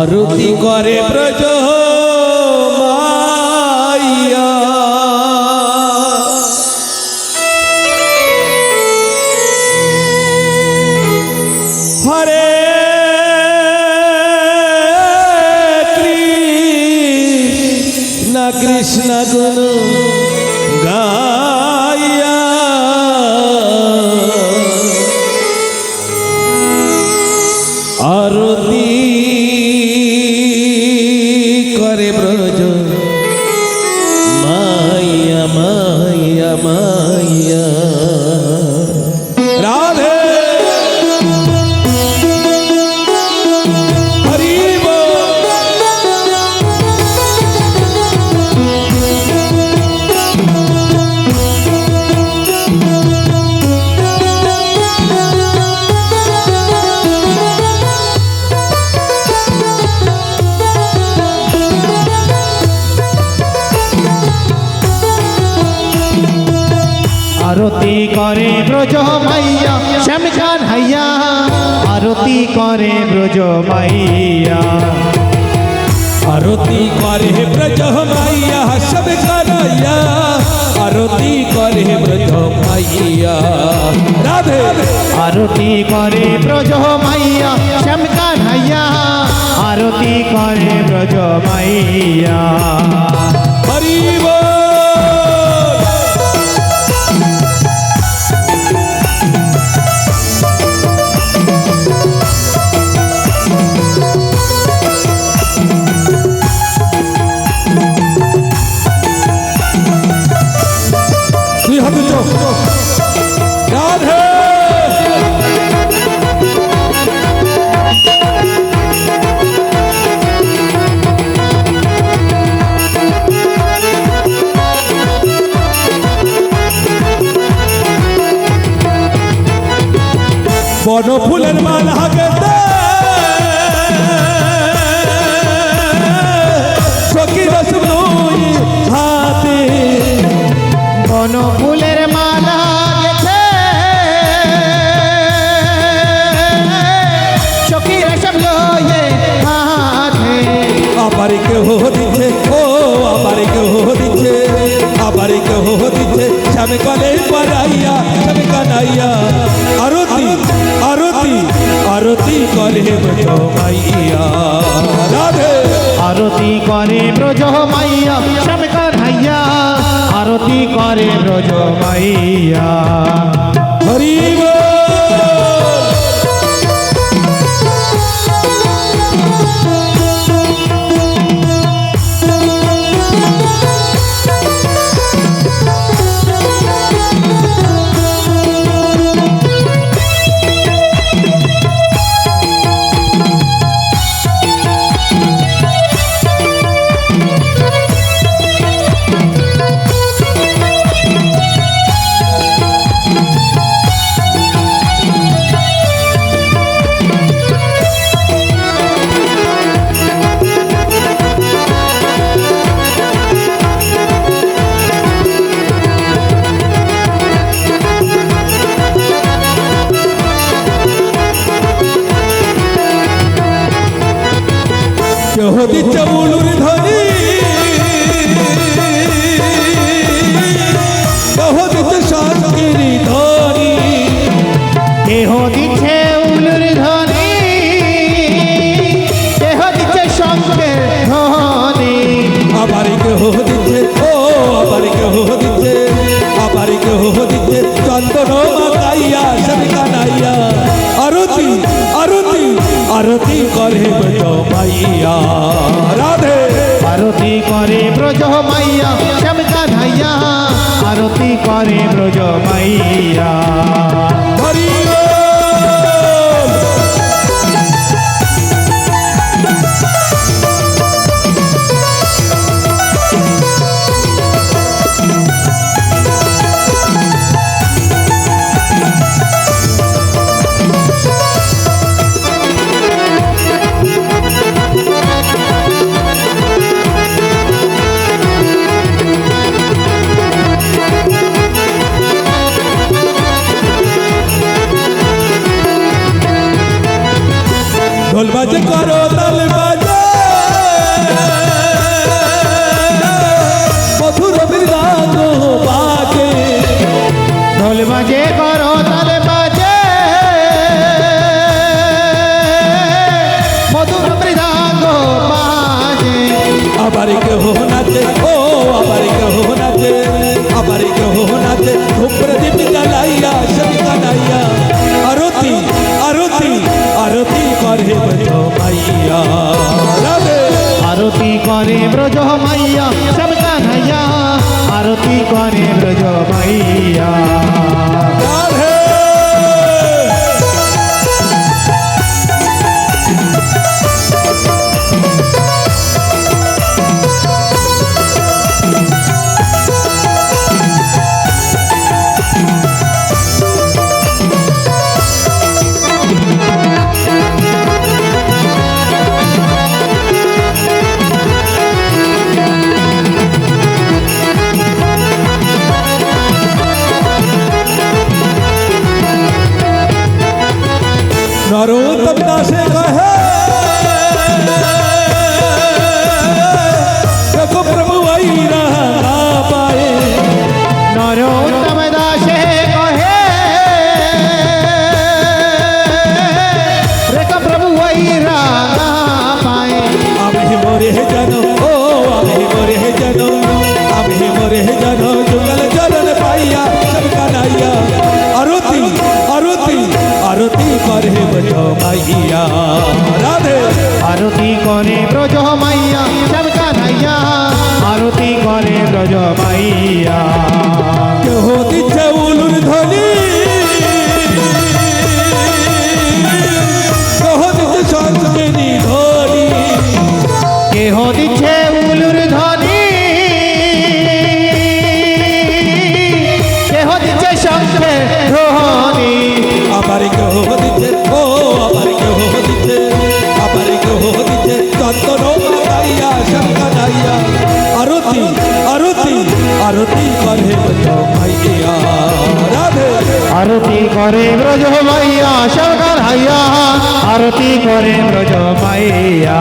আরতি করে ব্রজ মাইয়া হরে কৃষ্ণ কৃষ্ণ গুণ গাইয়া আরতি করে ব্রজ মাইয়া মাইয়া মাইয়া রাধে হরি বল। আরতি করে ব্রজ মাইয়া শ্যাম কানহাইয়া আরতি করে ব্রজ মাইয়া আরতি করে ব্রজ মাইয়া সব কানাইয়া আরতি করে ব্রজ মাইয়া রাধে আরতি করে ব্রজ মাইয়া শ্যাম কানহাইয়া আরতি করে ব্রজ মাইয়া হরি বল। রাধে বন ফুলের মালা গেতে সখী রস নই হাতে বন ফুলের মালা গেছে সখী রসম লয়ে হাতে আবার কেউ দিচ্ছে ও আবার কেউ দিচ্ছে আবার কেউ দিচ্ছে স্বামী কলে পারাইয়া স্বামী কানাইয়া আরতি আরতি আরতি করে ব্রজ মাইয়া রাধে আরতি করে ব্রজ মাইয়া শ্যাম কানহাইয়া আরতি করে ব্রজ মাইয়া হরি বল। কেহ দিচ্ছে উলুর ধ্বনি কেহ দিচ্ছে শঙ্কের ধ্বনি কেহ দিচ্ছে উলুর ধ্বনি কেহ দিচ্ছে শঙ্কের ধ্বনি আবার কেহ দিচ্ছে ও আবার কেহ দিচ্ছে আবার কেহ দিচ্ছে চন্দন মাকাইয়া সব কানাইয়া আরতি আরতি আরতি করে ব্রজ মাইয়া রাধে আরতি করে ব্রজ মাইয়া শ্যাম কানহাইয়া আরতি করে ব্রজ মাইয়া হরি বল। ঢোল বাজে করো তাল বাজে বাজে করতাল বাজে মধুর মৃদাঙ্গ বাজে আবার কেহ নাচে ও আবার কেহ নাচে আবার কেহ নাচে ধূপ্রদীপ জ্বালাইয়া সব কানাইয়া আরতি আরতি আরতি করে ব্রজ মাইয়া রাধে আরতি করে ব্রজ মাইয়া সব কানাইয়া আরতি করে ব্রজ মাইয়া রাধে नरोत्तम दासे कहे देखो प्रभु आई रहा पाए নরোত্তম দাসে কহে রেখ প্রভু ওইরা পায়ে আমি মোরে জানো ও আমি মোরে জানো আমি মোরে জানো जुगल चरण पाइया सब कन्हैया आरती आरती आरती करे बजो माइया राधे আরতি করে ব্রজ মাইয়া সব কানাইয়া আরতি করে ব্রজ মাইয়া কেহ দিচ্ছে উলুর ধ্বনি কেহ দিচ্ছে সংস্কৃতি ধ্বনি কেহ দিচ্ছে উলুর ধ্বনি কেহ দিচ্ছে শঙ্খের ধ্বনি আবার কেহ দিচ্ছে ও আবার কেহ দিচ্ছে আবার কেহ দিচ্ছে চন্দন গাইয়া শঙ্কা গাইয়া আরতি আরতি আরতি করে বজো মাইয়া রাধে আরতি করে ব্রজ মাইয়া সব কানাইয়া আরতি করে ব্রজ মাইয়া